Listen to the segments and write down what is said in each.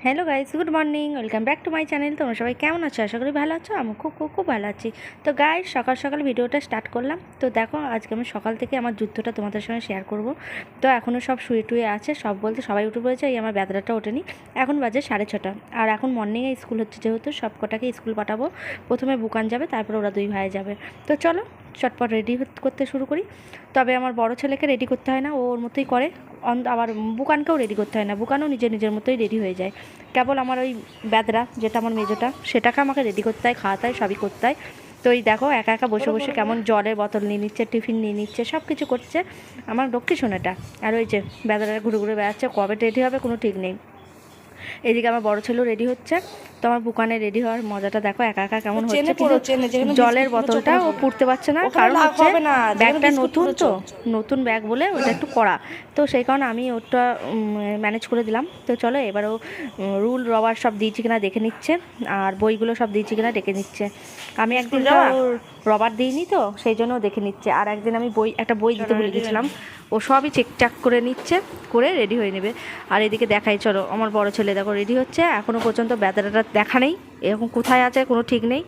Hello guys, good morning, welcome back to my channel. তোমরা সবাই কেমন আছো? আশা করি ভালো আছো। আমি খুব খুব খুব ভালো আছি। তো গাইস, সকাল সকাল ভিডিওটা স্টার্ট করলাম। তো দেখো, আজকে আমি সকাল থেকে আমার যুদ্ধটা তোমাদের সঙ্গে শেয়ার করব। তো এখনও সব শুয়ে টুয়ে আছে, সব বলতে সবাই উঠে পড়েছে। এই আমার বেদরাটা ওঠেনি। এখন বাজে 6:30, আর এখন মর্নিংয়ে স্কুল হচ্ছে, যেহেতু সব কটাকে স্কুল পাঠাবো। প্রথমে বুকান যাবে, তারপর ওরা দুই ভাই যাবে। তো চলো চটপট রেডি করতে শুরু করি। তবে আমার বড় ছেলেকে রেডি করতে হয় না, ও ওর মতোই করে। আবার বুকানকেও রেডি করতে হয় না, বুকানও নিজের মতোই রেডি হয়ে যায়। কেবল আমার ওই বেদরা, যেটা আমার মেজোটা, সেটাকে আমাকে রেডি করতে হয়, খাওয়াতে হয়, সবই করতে হয়। তো এই দেখো, একা একা বসে বসে কেমন জলের বোতল নিয়ে নিচ্ছে, টিফিন নিয়ে নিচ্ছে, সব কিছু করছে আমার লক্ষ্মী সোনাটা। আর ওই যে বেদরা ঘুরে ঘুরে বেড়াচ্ছে, কবে রেডি হবে কোনো ঠিক নেই। এদিকে আমার বড় ছেলেও রেডি হচ্ছে। তো আমার বুকানে রেডি হওয়ার মজাটা দেখো, একা একা কেমন হচ্ছে। জলের বোতলটা ও পুড়তে পারছে না, কারণ হচ্ছে ব্যাগটা নতুন, তো নতুন ব্যাগ বলে ওটা একটু কড়া। তো সেই কারণে আমি ওটা ম্যানেজ করে দিলাম। তো চলো, এবারও রুল রবার সব দিয়েছি কিনা দেখে নিচ্ছে, আর বইগুলো সব দিয়েছি কিনা দেখে নিচ্ছে। আমি একদিন রবার দিইনি, তো সেই জন্য দেখে নিচ্ছে। আর একদিন আমি একটা বই দিতে ভুলে গেছিলাম, ও সবই চেকচাক করে নিচ্ছে, করে রেডি হয়ে নেবে। আর এদিকে দেখাই, চলো, আমার বড় ছেলে দেখো রেডি হচ্ছে। এখনও পর্যন্ত বেদারাটা দেখা নেই, এরকম কোথায় আছে কোনো ঠিক নেই।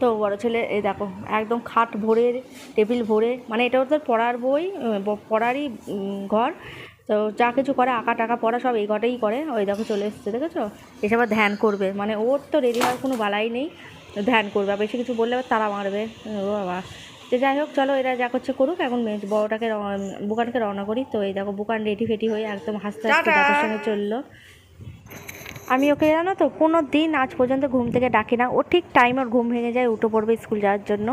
তো বড় ছেলে এই দেখো, একদম খাট ভরে, টেবিল ভরে, মানে এটা ওদের পড়ার বই, পড়ারই ঘর। তো যা কিছু করে, আঁকা টাকা পড়া সব এই ঘরেই করে। ওই দেখো চলে এসছে, দেখেছো? এসে আবার ধ্যান করবে, মানে ওর তো রেডি হওয়ার কোনো বালাই নেই, ধ্যান করবে। আর বেশি কিছু বললে আবার তারা মারবে, ও বাবা। তো যাই হোক, চলো, এরা যা করছে করুক। এখন বড়টাকে বুকানকে রওনা করি। তো এই দেখো, বুকান রেডি ফেডি হয়ে একদম হাসতে হাসতে দাদার সঙ্গে চললো। আমি ওকে জানো তো, কোনো দিন আজ পর্যন্ত ঘুম থেকে ডাকি না। ও ঠিক টাইম ওর ঘুম ভেঙে যায়, উঠে পড়বে স্কুল যাওয়ার জন্য।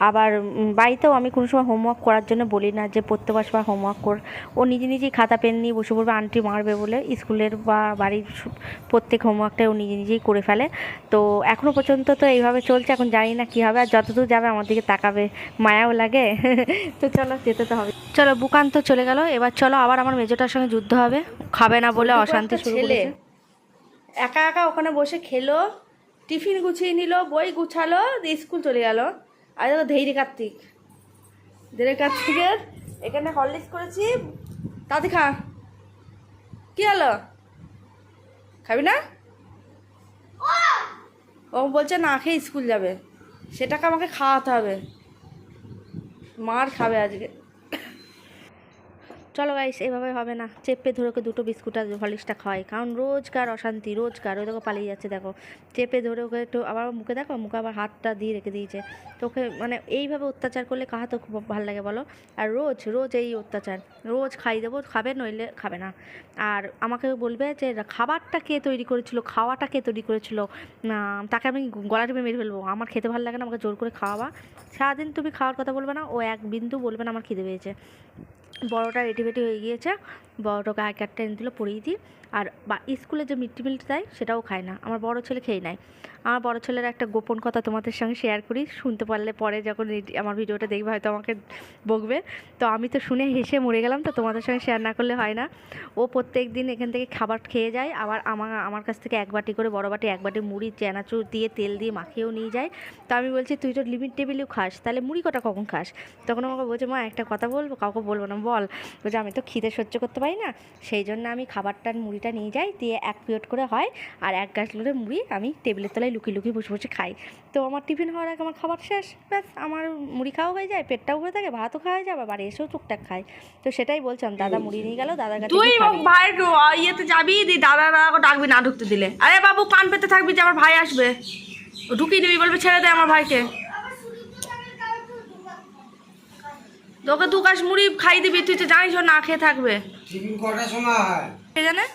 আবার বাড়িতেও আমি কোনো সময় হোমওয়ার্ক করার জন্য বলি না যে পড়তে বসবা, হোমওয়ার্ক কর। ও নিজেই খাতা পেন নিয়ে বসে পড়বে, আন্টি মারবে বলে। স্কুলের বা বাড়ির প্রত্যেক হোমওয়ার্কটাই ও নিজেই করে ফেলে। তো এখনও পর্যন্ত তো এইভাবে চলছে। এখন জানি না কী হবে, আর যতদূর যাবে আমার দিকে তাকাবে, মায়াও লাগে। তো চলো, যেতে তো হবে। চলো, বুকান তো চলে গেল। এবার চলো, আবার আমার মেজোটার সঙ্গে যুদ্ধ হবে। খাবে না বলে অশান্তি শুরু করেছে। একা একা ওখানে বসে খেলো, টিফিন গুছিয়ে নিল, বই গুছালো, দিয়ে স্কুল চলে গেল। আর দেখো ধৈর্য কার্তিকের এখানে হরলিক্স করেছি, তাতে খা। কি হলো, খাবি না? ও বলছে না খেয়ে স্কুল যাবে, সেটাকে আমাকে খাওয়াতে হবে, মার খাবে আজকে। চলো গাইস, এভাবে হবে না। চেপে ধরে ওকে দুটো বিস্কুট আর হরলিক্সটা খাওয়াই, কারণ রোজকার অশান্তি, রোজকার। ওই দেখো পালিয়ে যাচ্ছে, দেখো চেপে ধরে ওকে একটু। আবার মুখে দেখো, মুখে আবার হাতটা দিয়ে রেখে দিয়েছে। তো ওকে মানে এইভাবে অত্যাচার করলে কাহা তো খুব ভালো লাগে বলো? আর রোজ রোজ এই অত্যাচার, রোজ খাই দেবো, খাবে নইলে খাবে না। আর আমাকে বলবে যে খাবারটা কে তৈরি করেছিল, খাওয়াটা কে তৈরি করেছিল, তাকে আমি গলা টিপে মেরে ফেলবো। আমার খেতে ভালো লাগে না, আমাকে জোর করে খাওয়াবা। সারাদিন তুমি খাওয়ার কথা বলবে না, ও এক বিন্দু বলবে না আমার খিদে পেয়েছে। বড়োটা রেডি ফেডি হয়ে গিয়েছে, বড়োটাকে আই কার্ডটা এনে দিল, পড়িয়ে দিই। আর স্কুলে যে মিড ডে মিলটা দেয় সেটাও খায় না, আমার বড় ছেলে খেয়ে নেয়। আমার বড় ছেলের একটা গোপন কথা তোমাদের সঙ্গে শেয়ার করি, শুনতে পারলে পরে যখন আমার ভিডিওটা দেখবে হয়তো আমাকে বকবে। তো আমি তো শুনে হেসে মরে গেলাম, তো তোমাদের সঙ্গে শেয়ার না করলে হয় না। ও প্রত্যেক দিন এখান থেকে খাবার খেয়ে যায়, আবার আমার কাছ থেকে এক বাটি করে, বড় বাটি এক বাটি মুড়ি চানাচুর দিয়ে তেল দিয়ে মাখিয়েও নিয়ে যায়। তো আমি বলছি তুই তো লিমিট টেবিলেও খাস, তাহলে মুড়ি কটা কখন খাস? তখন আমাকে বলছে মা একটা কথা বলবো, কাউকে বলবো না, বল। বলছে আমি তো খিদে সহ্য করতে পারি না, সেই জন্য আমি খাবারটার মুড়িটা নিয়ে যাই, দিয়ে এক পিরিয়ড করে হয়, আর এক গ্লাস করে মুড়ি আমি টেবিলের তলায় লুকিয়ে লুকিয়ে বসে বসে খাই। তো আমার টিফিন হওয়ার আগে আমার খাবার শেষ, ব্যাস আমার মুড়ি খাওয়া হয়ে যায়, পেটটাও ভরে থাকে, ভাতও খাওয়া যায়, আবার বাড়ি এসেও টুকটাক খাই। তো সেটাই বলছিলাম, দাদা মুড়ি নিয়ে গেল, দাদার কাছে তুই ভাইয়ের ইয়েতে যাবি, দি দাদারা ডাকবি না ঢুকতে দিলে। আরে বাবু কান পেতে থাকবি যে আমার ভাই আসবে, ঢুকিয়ে দিবি, বলবি ছেড়ে দে আমার ভাইকে। তোকে দু কাজ মুড়ি খাই দিবি, তুই তো জানিস ও না খেয়ে থাকবে। টিফিন কটার সময় হয়? কে জানে।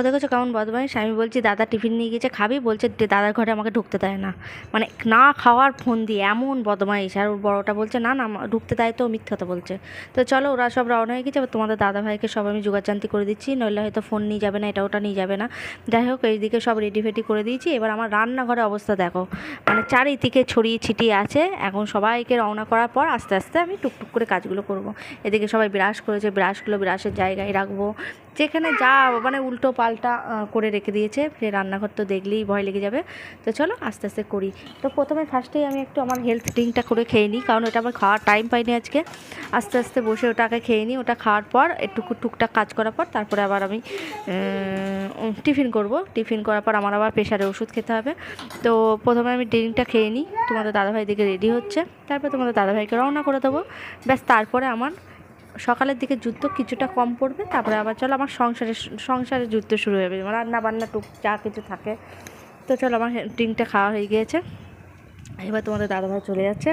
দেখেছো কেমন বদমাইশ। আমি বলছি দাদা টিফিন নিয়ে গেছে, খাবি? বলছে দাদার ঘরে আমাকে ঢুকতে দেয় না, মানে না খাওয়ার ফোন দিয়ে, এমন বদমাইশ। আর ওর বড়োটা বলছে না না ঢুকতে দেয়, তো মিথ্যা কথা বলছে। তো চলো, ওরা সব রওনা হয়ে গেছে। এবার তোমাদের দাদা ভাইকে সব আমি জোগাড়জান্তি করে দিচ্ছি, নইলে হয়তো ফোন নিয়ে যাবে না, এটা ওটা নিয়ে যাবে না। যাই হোক, এইদিকে সব রেডি ফেডি করে দিয়েছি। এবার আমার রান্নাঘরের অবস্থা দেখো, মানে চারিদিকে ছড়িয়ে ছিটিয়ে আছে। এখন সবাইকে রওনা করার পর আস্তে আস্তে আমি টুকটুক করে কাজগুলো করব। এদিকে সবাই ব্রাশ করেছে, ব্রাশগুলো ব্রাশের জায়গায় রাখবো। যেখানে যা মানে উল্টো পাল্টা করে রেখে দিয়েছে। ফের রান্নাঘর তো দেখলেই ভয় লেগে যাবে। তো চলো আস্তে আস্তে করি। তো প্রথমে ফার্স্টেই আমি একটু আমার হেলথ ড্রিঙ্কটা করে খেয়ে নিই, কারণ ওটা আমার খাওয়ার টাইম পাইনি আজকে। আস্তে আস্তে বসে ওটাকে খেয়ে নিই। ওটা খাওয়ার পর একটু টুকটাক কাজ করার পর তারপরে আবার আমি টিফিন করব। টিফিন করার পর আমার আবার প্রেশারের ওষুধ খেতে হবে। তো প্রথমে আমি ড্রিঙ্কটা খেয়ে নিই। তোমাদের দাদাভাই দিকে রেডি হচ্ছে, তারপর তোমাদের দাদাভাইকে রওনা করে দেবো। ব্যাস তারপরে আমার সকালের দিকে যুদ্ধ কিছুটা কম পড়বে। তারপরে আবার চলো আমার সংসারের যুদ্ধ শুরু হয়ে যাবে, রান্না বান্না টুক যা কিছু থাকে। তো চলো আমার ড্রিঙ্কটা খাওয়া হয়ে গিয়েছে। এবার তোমাদের দাদাভাই চলে যাচ্ছে,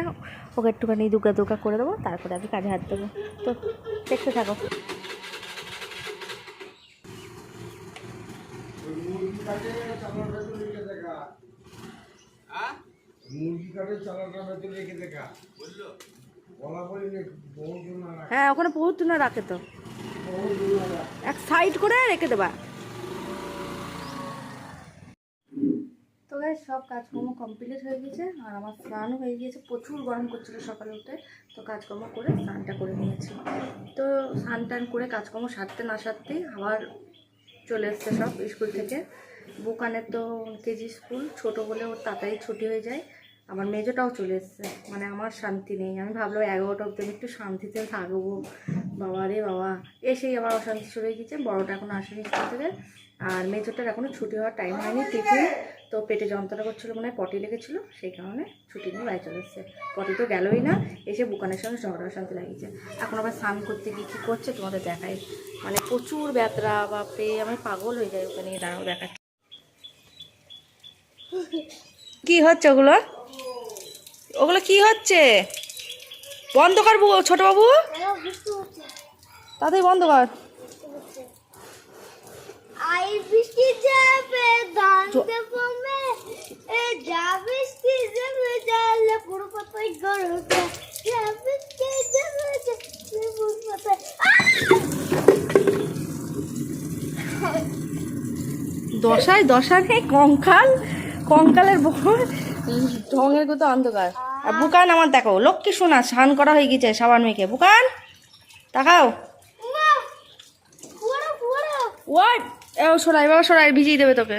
ওকে একটুখানি দুগা করে দেবো, তারপরে আমি কাজে হাত দেবো। তো দেখতে থাকো। হ্যাঁ ওখানে বহুত না রাখে, তো এক সাইড করে রেখে দেবা। তো গাইস সব কাজকর্ম কমপ্লিট হয়ে গেছে, আর আমার স্নানও হয়ে গিয়েছে। প্রচুর গরম করছিল সকালে উঠে, তো কাজকর্ম করে স্নানটা করে নিয়েছি। তো স্নান টান করে কাজকর্ম সারতে না সারতেই আবার চলে এসছে সব স্কুল থেকে। বুকানের তো কেজি স্কুল, ছোটো বলে ওর তাড়াতাড়ি ছুটি হয়ে যায়। আমার মেজোটাও চলে এসছে, মানে আমার শান্তি নেই। আমি ভাবলাম 11টা অবধি একটু শান্তিতে থাকবো, বাবা রে বাবা, এসেই আবার অশান্তি শুরু হয়ে গেছে। বড়োটা এখনো আসেনি স্কুল থেকে, আর মেজোটার এখনও ছুটি হওয়ার টাইম হয়নি। টিফিন তো পেটে যন্ত্রণা করছিলো, মনে হয় পটি লেগেছিলো, সেই কারণে ছুটি নিয়ে বাড়ি চলে এসছে। পটি তো গেলোই না, এসে বুকানের সঙ্গে ঝগড়া অশান্তি লাগিয়েছে। এখন আবার স্নান করতে গিয়ে কী করছে তোমাদের দেখায়, মানে প্রচুর ব্যথা, বাপরে আমি পাগল হয়ে যাই ওকে নিয়ে। দাঁড়াও দেখাচ্ছি কী হচ্ছে ওগুলো। ওগুলো কি হচ্ছে? বন্ধ কর ছোট বাবু, তাড়াতাড়ি বন্ধ কর। আই বৃষ্টি যাবে দান্তে পমে এ যাবে বৃষ্টি যাবে জালে পুরো পাতায় গরম যাবে বৃষ্টি যাবে জালে পুরো পাতায় দশা নেই, কঙ্কালের বহর ঢঙের কত অন্ধকার। আর বুকান আমার দেখো লক্ষ্মী সোনা, স্নান করা হয়ে গেছে সাবান মেখে। বুকান তাকাও, ওয়াট সরাই বাবা সরাই, ভিজিয়ে দেবে তোকে।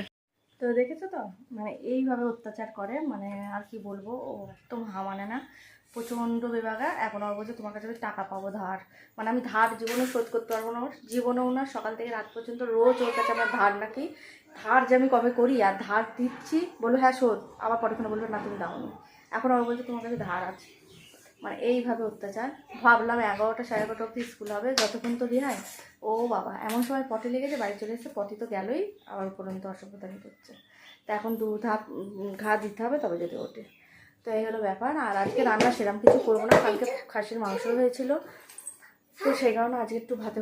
তো দেখেছো তো, মানে এইভাবে অত্যাচার করে, মানে আর কি বলবো, ও একদম মানে না, প্রচণ্ড বেবাগা। এখন ওর বলছে তোমার কাছে আমি টাকা পাবো ধার, মানে আমি ধার জীবনে শোধ করতে পারবো না, ওর জীবনেও না। সকাল থেকে রাত পর্যন্ত রোজ ওর কাছে আমার ধার নাকি, ধার যে আমি কবে করি আর ধার দিচ্ছি, বলবো হ্যাঁ শোধ, আবার পরেক্ষণে বলবে না তুমি দাওনি। এখন ওর বলছে তোমার কাছে ধার আছে, মানে এইভাবে অত্যাচার। ভাবলাম 11টা 11:30 অবধি স্কুল হবে, যতক্ষণ তো রেহাই। ও বাবা এমন সময় পটি লেগেছে, বাড়ি চলে এসেছে, পটি তো গেলোই, আবার উপরন্ত অসভ্যতামি করছে। তা এখন 2 ধাপ ঘা দিতে হবে তবে যদি ওঠে। তো এই হলো ব্যাপার। আর আজকে রান্না সেরকম কিছু করবো না, কালকে খাসির মাংস হয়েছিল, তো সেই কারণে আজকে একটু ভাতে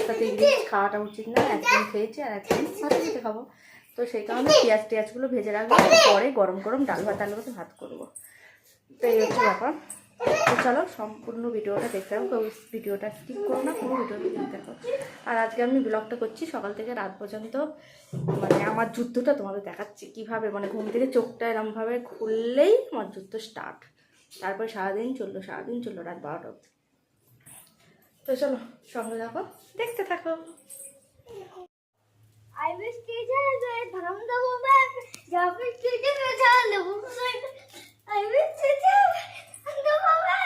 তাতে ইংলিশ খাওয়াটা উচিত না। একদিন খেয়েছি আর একদিন ভাতে খেতে খাবো, তো সেই কারণে পেঁয়াজগুলো ভেজে রাখবো, পরে গরম গরম ডাল ভাত করবো। তো এই হচ্ছে ব্যাপার। তো চলো সম্পূর্ণ ভিডিওটা দেখতে হবে, ভিডিওটা স্কিপ করো না, পুরো ভিডিওটা দেখতে হবে। আর আজকে আমি ব্লগটা করছি সকাল থেকে রাত পর্যন্ত, মানে আমার যুদ্ধটা তোমাদের দেখাচ্ছি কীভাবে, মানে ঘুম থেকে চোখটা এরমভাবে খুললেই আমার যুদ্ধ স্টার্ট। তারপরে সারাদিন চললো রাত 12টা অবধি। তো চলো সঙ্গে থাকো, দেখতে থাকো। আই বৃষ্টি যাবে ধান্তে পমে যাবে বৃষ্টি যাবে জালে পুরো পাতায় আই বৃষ্টি যাবে ধান্তে পমে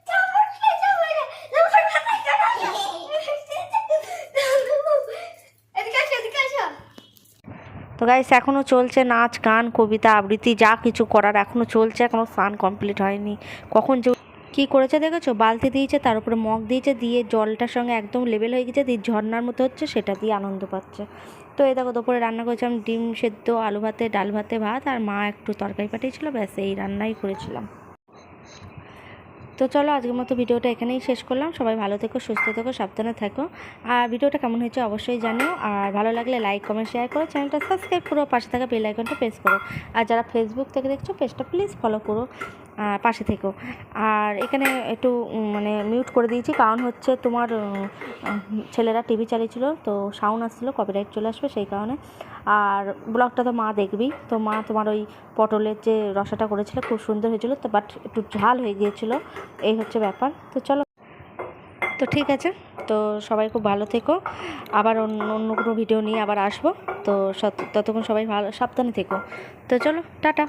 যাবে বৃষ্টি যাবে জালে পুরো পাতায় এদিকে আসো। তো গাইস এখনও চলছে নাচ গান কবিতা আবৃত্তি যা কিছু করার এখনও চলছে, এখনও স্নান কমপ্লিট হয়নি। কখন যে কী করেছে দেখেছো, বালতি দিয়েছে, তার উপরে মগ দিয়েছে, দিয়ে জলটার সঙ্গে একদম লেভেল হয়ে গেছে, দিয়ে ঝর্নার মতো হচ্ছে, সেটা দিয়ে আনন্দ পাচ্ছে। তো এই দেখো দুপুরে রান্না করেছিলাম ডিম সেদ্ধ, আলু ভাতে, ডাল ভাতে, ভাত, আর মা একটু তরকারি পাঠিয়েছিল, ব্যাস এই রান্নাই করেছিলাম। তো চলো আজকের মতো ভিডিওটা এখানেই শেষ করলাম। সবাই ভালো থেকো, সুস্থ থেকো, সাবধানে থেকো। আর ভিডিওটা কেমন হয়েছে অবশ্যই জানিও, আর ভালো লাগলে লাইক কমেন্ট শেয়ার করো, চ্যানেলটা সাবস্ক্রাইব করো, পাশে থাকা বেল আইকনটা প্রেস করো। আর যারা ফেসবুক থেকে দেখছো পেজটা প্লিজ ফলো করো, পাশে থেকো। আর এখানে একটু মানে মিউট করে দিয়েছি, কারণ হচ্ছে তোমার ছেলেরা টিভি চালিয়েছিল, তো সাউন্ড আসছিলো, কপিরাইট চলে আসবে সেই কারণে। আর ব্লগটা তো মা দেখবি, তো মা তোমার ওই পটলের যে রসাটা করেছিল খুব সুন্দর হয়েছিল, তো বাট একটু ঝাল হয়ে গিয়েছিলো, এই হচ্ছে ব্যাপার। তো চলো তো ঠিক আছে, তো সবাই খুব ভালো থেকো, আবার অন্য কোনো ভিডিও নিয়ে আবার আসবো। তো ততক্ষণ সবাই ভালো সাবধানে থেকো। তো চলো টাটা।